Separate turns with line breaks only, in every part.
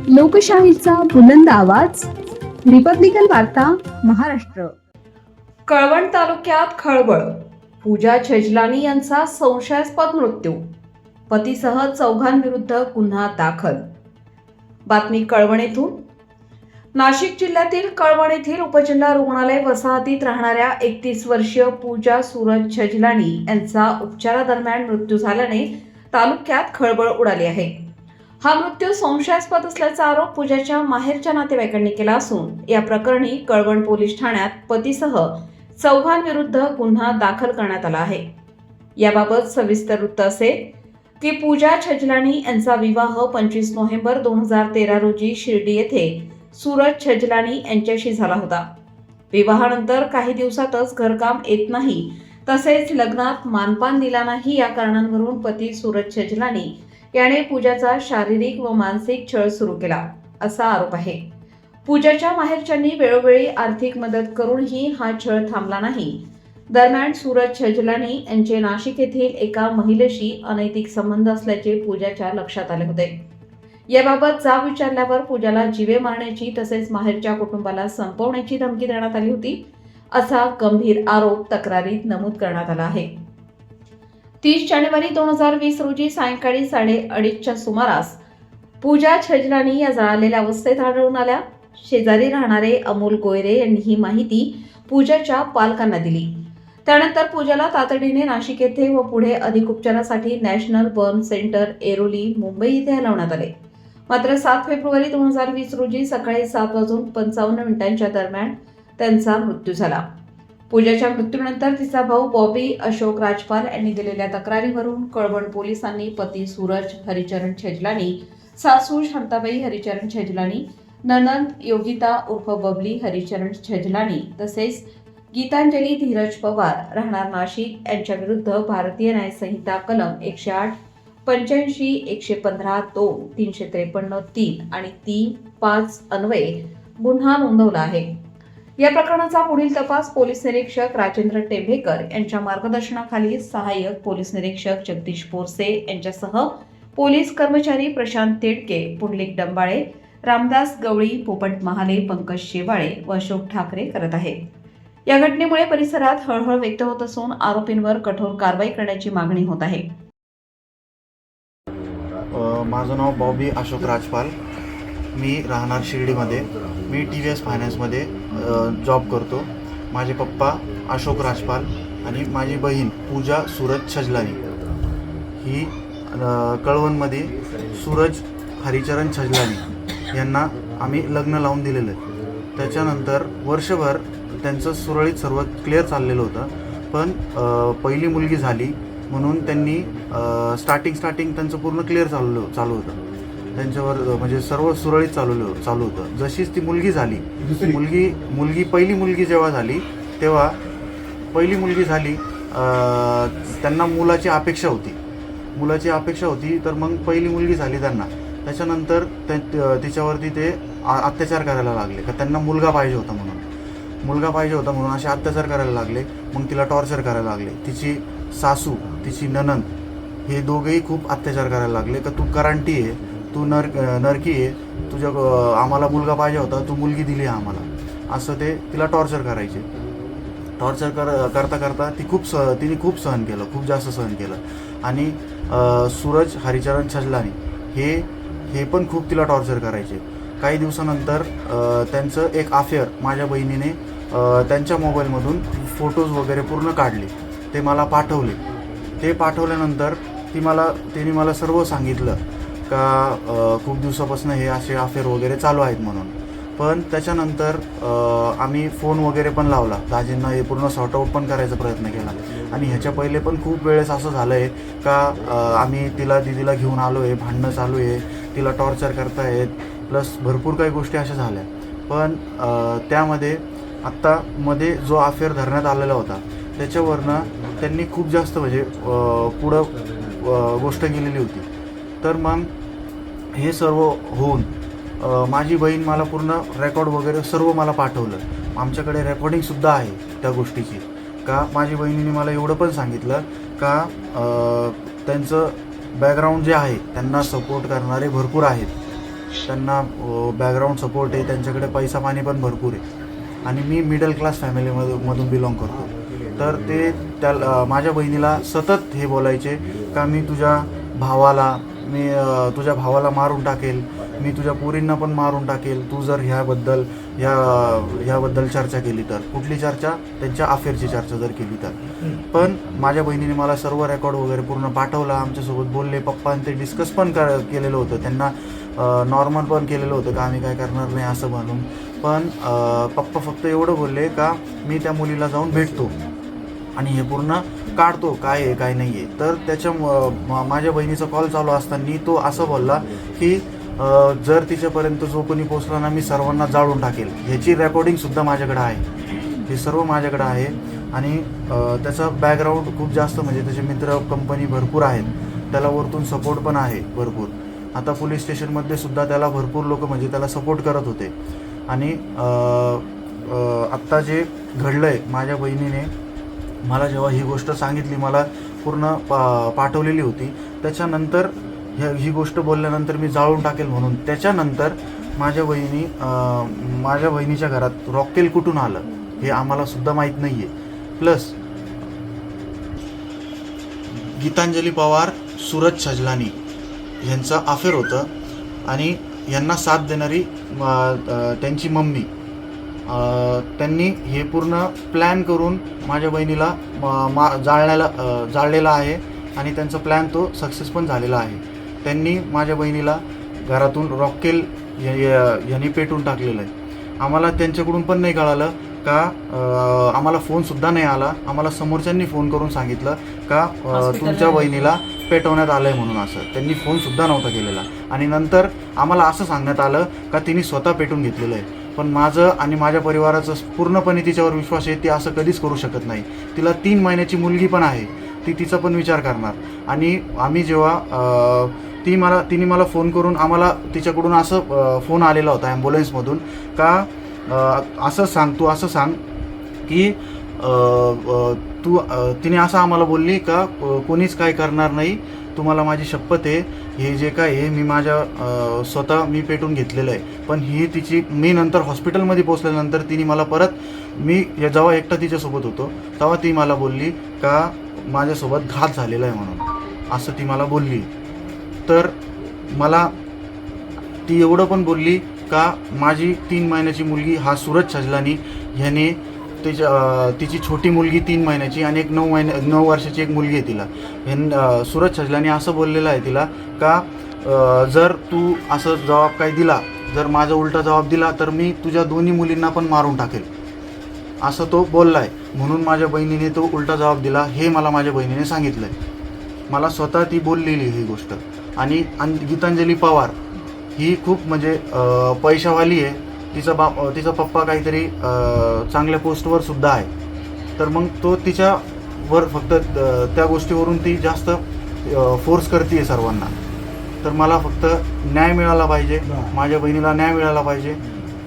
लोकशाहीचा बुलंद आवाज, रिपब्लिकन वार्ता, महाराष्ट्र.
कळवण तालुक्यात खळबळ. पूजा छजलानी यांचा संशयास्पद मृत्यू. पतीसह चौघांविरुद्ध गुन्हा दाखल. बातमी कळवण येथून. नाशिक जिल्ह्यातील कळवण येथील उपजिल्हा रुग्णालय वसाहतीत राहणाऱ्या 31 वर्षीय पूजा सूरज छजलानी यांचा उपचारादरम्यान मृत्यू झाल्याने तालुक्यात खळबळ उडाली आहे. हा मृत्यू संशयास्पद असल्याचा आरोप पूजाच्या माहेरच्या नातेवाईकांनी केला असून या प्रकरणी कळवण पोलीस ठाण्यात पतीसह चौघांविरुद्ध गुन्हा दाखल करण्यात आला आहे. याबाबत सविस्तर वृत्त असे की पूजा छजलानी यांचा विवाह 25 नोव्हेंबर 2013 रोजी शिर्डी येथे सूरज छजलानी यांच्याशी झाला होता. विवाहानंतर काही दिवसातच घरकाम येत नाही तसेच लग्नात मानपान दिला नाही या कारणांवरून पती सूरज छजलानी याने पूजाचा शारीरिक व मानसिक छळ सुरू केला असा आरोप आहे. पूजाच्या माहेरच्यांनी वेळोवेळी आर्थिक मदत करूनही हा छळ थांबला नाही. दरम्यान सूरज छजलानी यांचे नाशिक येथील एका महिलेशी अनैतिक संबंध असल्याचे पूजाच्या लक्षात आले होते. याबाबत जाब विचारल्यावर पूजाला जीवे मारण्याची तसेच माहेरच्या कुटुंबाला संपवण्याची धमकी देण्यात आली होती असा गंभीर आरोप तक्रारीत नमूद करण्यात आला आहे. 30 जानेवारी 2020 रोजी सायंकाळी 2:30च्या सुमारास पूजा छजलानी या जळालेल्या अवस्थेत आढळून आल्या. शेजारी राहणारे अमोल गोयरे यांनी ही माहिती पूजाच्या पालकांना दिली. त्यानंतर पूजाला तातडीने नाशिक येथे व पुढे अधिक उपचारासाठी national burn centre Airoli Mumbai येथे हलवण्यात आले. मात्र 7 फेब्रुवारी 2020 रोजी सकाळी 7:55 दरम्यान त्यांचा मृत्यू झाला. पूजाच्या मृत्यूनंतर तिचा भाऊ बॉबी अशोक राजपाल यांनी दिलेल्या तक्रारीवरून कळवण पोलिसांनी पती सूरज हरिचरण छजलानी, सासू शांताबाई हरिचरण छजलानी, ननंद योगिता उर्फ बबली हरिचरण छजलानी तसेच गीतांजली धीरज पवार राहणार नाशिक यांच्या विरुद्ध भारतीय न्याय संहिता कलम 108, 85, 115, 2, 353, 3 आणि 3(5) अन्वये गुन्हा नोंदवला आहे. या प्रकरणाचा पुढील तपास पोलीस निरीक्षक राजेंद्र टेंभेकर यांच्या मार्गदर्शनाखाली सहाय्यक पोलीस निरीक्षक जगदीश बोरसे यांच्यासह पोलीस कर्मचारी प्रशांत तिडके, पुंडलिक डंबाळे, रामदास गवळी, पोपट महाले, पंकज शेवाळे व अशोक ठाकरे करत आहेत. या घटनेमुळे परिसरात हळहळ व्यक्त होत असून आरोपींवर कठोर कारवाई करण्याची मागणी होत आहे.
माझं नाव बॉबी अशोक राजपाल. मी राहणार शिर्डीमध्ये. मी TVS फायनान्समध्ये जॉब करतो. माझे पप्पा अशोक राजपाल आणि माझी बहीण पूजा सूरज छजलानी ही कळवणमध्ये सूरज हरिचरण छजलानी यांना आम्ही लग्न लावून दिलेलं आहे. त्याच्यानंतर वर्षभर त्यांचं सुरळीत सर्व क्लिअर चाललेलं होतं. पण पहिली मुलगी झाली म्हणून त्यांनी स्टार्टिंग त्यांचं पूर्ण क्लिअर चालू होतं. त्यांच्यावर म्हणजे सर्व सुरळीत चालू होतं. जशीच ती मुलगी झाली, पहिली मुलगी जेव्हा झाली तेव्हा त्यांना मुलाची अपेक्षा होती. तर मग पहिली मुलगी झाली त्यांना. त्याच्यानंतर तिच्यावरती ते अत्याचार करायला लागले का त्यांना मुलगा पाहिजे होता म्हणून असे अत्याचार करायला लागले. मग तिला टॉर्चर करायला लागले. तिची सासू, तिची ननंद हे दोघेही खूप अत्याचार करायला लागले का तू करांटी आहे, तू नरकी आहे, आम्हाला मुलगा पाहिजे होता, तू मुलगी दिली आम्हाला, असं ते तिला टॉर्चर करायचे. टॉर्चर करता तिने खूप सहन केलं, खूप जास्त सहन केलं. आणि सूरज हरिचरण छजलानी हे पण खूप तिला टॉर्चर करायचे. काही दिवसानंतर त्यांचं एक अफेअर माझ्या बहिणीने त्यांच्या मोबाईलमधून फोटोज वगैरे पूर्ण काढले. ते मला पाठवले. ते पाठवल्यानंतर तिने मला सर्व सांगितलं का खूप दिवसापासून हे असे अफेअर वगैरे चालू आहेत म्हणून. पण त्याच्यानंतर आम्ही फोन वगैरे पण लावला. दाजींना हे पूर्ण सॉर्ट आऊट पण करायचा प्रयत्न केला. आणि ह्याच्या पहिले पण खूप वेळेस असं झालं आहे का आम्ही दिदीला घेऊन आलो आहे, भांडणं चालू आहे, तिला टॉर्चर करतायत, प्लस भरपूर काही गोष्टी अशा झाल्या. पण त्यामध्ये आत्ता मध्ये जो अफेअर धरण्यात आलेला होता त्याच्यावरनं त्यांनी खूप जास्त म्हणजे पुढं गोष्ट केलेली होती. तर मग हे सर्व होऊन माझी बहीण मला पूर्ण रेकॉर्ड वगैरे सर्व मला पाठवलं. आमच्याकडे रेकॉर्डिंगसुद्धा आहे त्या गोष्टीची. का माझी बहिणीने मला एवढं पण सांगितलं का त्यांचं बॅकग्राऊंड जे आहे त्यांना सपोर्ट करणारे भरपूर आहेत. त्यांना बॅकग्राऊंड सपोर्ट आहे, त्यांच्याकडे पैसा पाणी पण भरपूर आहे आणि मी मिडल क्लास फॅमिलीमधून बिलॉंग करतो. तर ते माझ्या बहिणीला सतत हे बोलायचे का मी तुझ्या भावाला मारून टाकेल, मी तुझ्या पोरींना पण मारून टाकेल तू जर ह्याबद्दल चर्चा केली तर. कुठली चर्चा? त्यांच्या अफेअरची चर्चा जर केली तर. पण माझ्या बहिणीने मला सर्व रेकॉर्ड वगैरे पूर्ण पाठवला, आमच्यासोबत बोलले, पप्पांनी ते डिस्कस पण केलेलं होतं, त्यांना नॉर्मल पण केलेलं होतं का आम्ही काय करणार नाही असं म्हणून. पण पप्पा फक्त एवढं बोलले का मी त्या मुलीला जाऊन भेटतो आणि हे पूर्ण काढतो काय आहे काय नाही आहे. तर माझ्या बहिणीचा कॉल चालू असताना तो असं बोलला की जर तिच्यापर्यंत जो कोणी पोचला ना मी सर्वांना जाळून टाकेल. ह्याची रेकॉर्डिंगसुद्धा माझ्याकडे आहे, हे सर्व माझ्याकडे आहे. आणि त्याचा बॅकग्राऊंड खूप जास्त, म्हणजे त्याचे मित्र कंपनी भरपूर आहेत, त्याला वरतून सपोर्ट पण आहे भरपूर. आता पोलीस स्टेशनमध्ये सुद्धा त्याला भरपूर लोक म्हणजे त्याला सपोर्ट करत होते. आणि आत्ता जे घडलं आहे, माझ्या बहिणीने मला जेव्हा ही गोष्ट सांगितली, मला पूर्ण पाठवलेली होती, त्याच्यानंतर ही गोष्ट बोलल्यानंतर मी जाळून टाकेल म्हणून, त्याच्यानंतर माझ्या बहिणीच्या घरात रॉकेल कुठून आलं हे आम्हाला सुद्धा माहीत नाही आहे. प्लस गीतांजली पवार, सूरज छजलानी यांचं अफेअर होतं आणि यांना साथ देणारी त्यांची मम्मी, त्यांनी हे पूर्ण प्लॅन करून माझ्या बहिणीला जाळलेला आहे आणि त्यांचा प्लॅन तो सक्सेस पण झालेला आहे. त्यांनी माझ्या बहिणीला घरातून रॉकेल यांनी पेटून टाकलेलं आहे. आम्हाला त्यांच्याकडून पण नाही कळालं का, आम्हाला फोनसुद्धा नाही आला. आम्हाला समोरच्यांनी फोन करून सांगितलं का तुमच्या बहिणीला पेटवण्यात आलं आहे म्हणून. असं त्यांनी फोनसुद्धा नव्हता केलेला. आणि नंतर आम्हाला असं सांगण्यात आलं का तिने स्वतः पेटून घेतलेलं आहे. पण माझं आणि माझ्या परिवाराचं पूर्णपणे तिच्यावर विश्वास आहे, ती असं कधीच करू शकत नाही. तिला 3 महिन्याची मुलगी पण आहे, ती तिचा पण विचार करणार. आणि आम्ही जेव्हा तिने मला फोन करून आम्हाला तिच्याकडून असं फोन आलेला होता ॲम्ब्युलन्समधून का असं सांग की तिने असं आम्हाला बोलली का कोणीच काय करणार नाही, तुम्हाला माझी शपथ आहे, हे जे काय आहे मी माझ्या स्वतः मी पेटून घेतलेलं आहे. पण मी नंतर हॉस्पिटलमध्ये पोचल्यानंतर तिने मला मी जेव्हा एकटा तिच्यासोबत होतो तेव्हा ती मला बोलली का माझ्यासोबत घात झालेला आहे म्हणून, असं ती मला बोलली. तर मला ती एवढं पण बोलली का माझी 3 महिन्याची मुलगी हा सूरज छजलानी ह्याने तिची छोटी मुलगी 3 महिन्याची आणि एक 9 वर्षाची एक मुलगी आहे तिला. सूरज छजलानी असं बोललेलं आहे तिला का जर तू असं जबाब काय दिला, जर माझा उलटा जबाब दिला तर मी तुझ्या दोन्ही मुलींना पण मारून टाकेल, असं तो बोलला आहे. म्हणून माझ्या बहिणीने तो उलटा जबाब दिला हे मला माझ्या बहिणीने सांगितलं आहे. मला स्वतः ती बोललेली ही गोष्ट. आणि गीतांजली पवार ही खूप म्हणजे पैशावाली आहे, तिचा पप्पा काहीतरी चांगल्या पोस्टवर सुद्धा आहे. तर मग तो तिच्यावर फक्त त्या गोष्टीवरून ती जास्त फोर्स करते सर्वांना. तर मला फक्त न्याय मिळाला पाहिजे, माझ्या बहिणीला न्याय मिळाला पाहिजे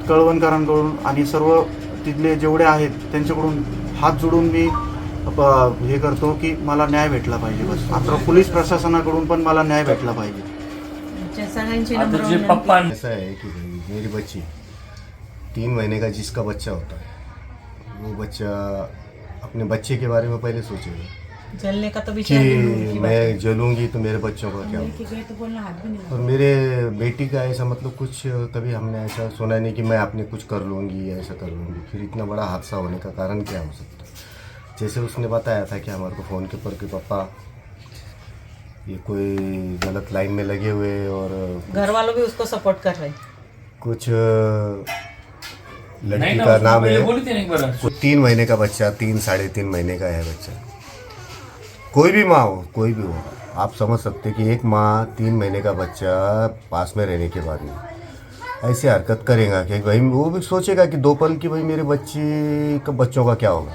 कळवणकरांकडून आणि सर्व तिथले जेवढे आहेत त्यांच्याकडून हात जोडून मी हे करतो की मला न्याय भेटला पाहिजे. बस आता पोलीस प्रशासनाकडून पण मला न्याय भेटला पाहिजे.
ऐसा है कि मेरी बच्ची 3 महीने का जिसका बच्चा होता है, वो बच्चा अपने बच्चे के बारे में पहले सोचेगा
जलने का तो विचार
कि मैं जलूंगी तो मेरे बच्चों का क्या होगा. और मेरे बेटी का ऐसा मतलब कुछ कभी हमने ऐसा सुना नहीं कि मैं अपने कुछ कर लूँगी ऐसा कर लूँगी. फिर इतना बड़ा हादसा होने का कारण क्या हो सकता है. जैसे उसने बताया था कि हमारे को फ़ोन के पर कि पापा ये कोई गलत लाइन में लगे हुए और
घर वालों भी उसको सपोर्ट कर रहे हैं.
कुछ लड़की का नाम है, 3 महीने का बच्चा, 3-3.5 महीने का है बच्चा. कोई भी माँ हो, कोई भी हो, आप समझ सकते कि एक माँ 3 महीने का बच्चा पास में रहने के बाद में ऐसी हरकत करेगा कि भाई वो भी सोचेगा कि 2 पल की भाई मेरे बच्चों का क्या होगा.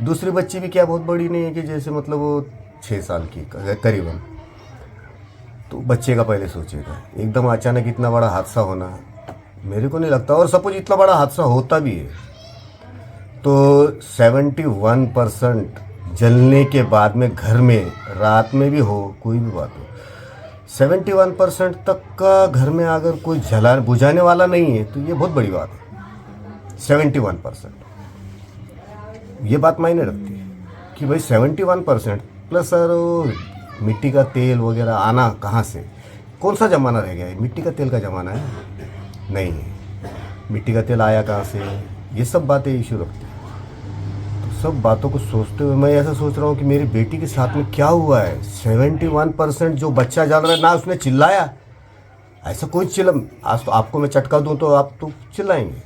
दूसरी बच्ची भी क्या बहुत बड़ी नहीं है कि जैसे मतलब वो 6 साल की करीबन, तो बच्चे का पहले सोचेगा. एकदम अचानक इतना बड़ा हादसा होना मेरे को नहीं लगता. और सपोज इतना बड़ा हादसा होता भी है तो 71% जलने के बाद में घर में रात में भी हो कोई भी बात हो 71% तक का घर में अगर कोई जला बुझाने वाला नहीं है तो ये बहुत बड़ी बात है। 71% ये बात मायने रखती है कि भाई 71% प्लस सर वो मिट्टी का तेल वगैरह आना कहाँ से, कौन सा ज़माना रह गया है? मिट्टी का तेल का ज़माना है? नहीं है। मिट्टी का तेल आया कहाँ से, ये सब बातें इशू रखती हैं। तो सब बातों को सोचते हुए मैं ऐसा सोच रहा हूँ कि मेरी बेटी के साथ में क्या हुआ है। 71% जो बच्चा जल रहा है ना उसने चिल्लाया, ऐसा कोई आज तो आपको मैं चटका दूँ तो आप तो चिल्लाएंगे,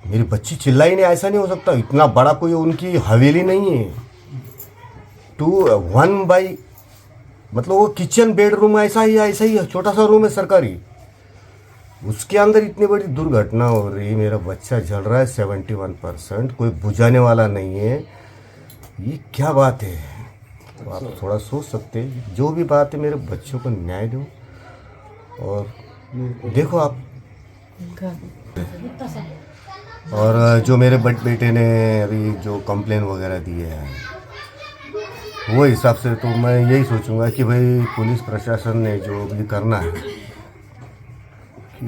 मेरी बच्ची चिल्लाई नहीं, ऐसा नहीं हो सकता। इतना बड़ा कोई उनकी हवेली नहीं है, 1 बाई मतलब वो किचन बेडरूम ऐसा ही है, छोटा सा रूम है सरकारी, उसके अंदर इतनी बड़ी दुर्घटना हो रही, मेरा बच्चा जल रहा है। 71% कोई बुझाने वाला नहीं है, ये क्या बात है? तो आप थोड़ा सोच सकते हैं, जो भी बात है मेरे बच्चों को न्याय दो। और देखो आप, और जो मेरे बेटे ने अभी जो कंप्लेन वगैरह दी है वो हिसाब से तो मैं यही सोचूंगा कि भाई पुलिस प्रशासन ने जो भी करना है कि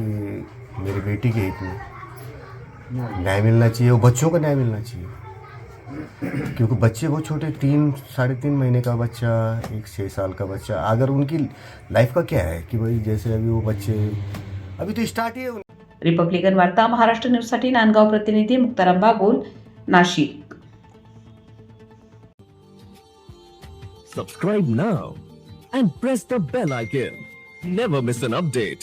मेरी बेटी के हित में न्याय मिलना चाहिए, वो बच्चों को न्याय मिलना चाहिए। क्योंकि बच्चे बहुत छोटे, 3-3.5 महीने का बच्चा, 6 साल का बच्चा, अगर उनकी लाइफ का क्या है कि भाई जैसे अभी वो बच्चे अभी तो स्टार्ट ही है।
रिपब्लिकन वार्ता महाराष्ट्र न्यूजसाठी नांदगाव प्रतिनिधी Muktaram Bagul, Nashik.
Subscribe now and press the bell icon. Never miss an update.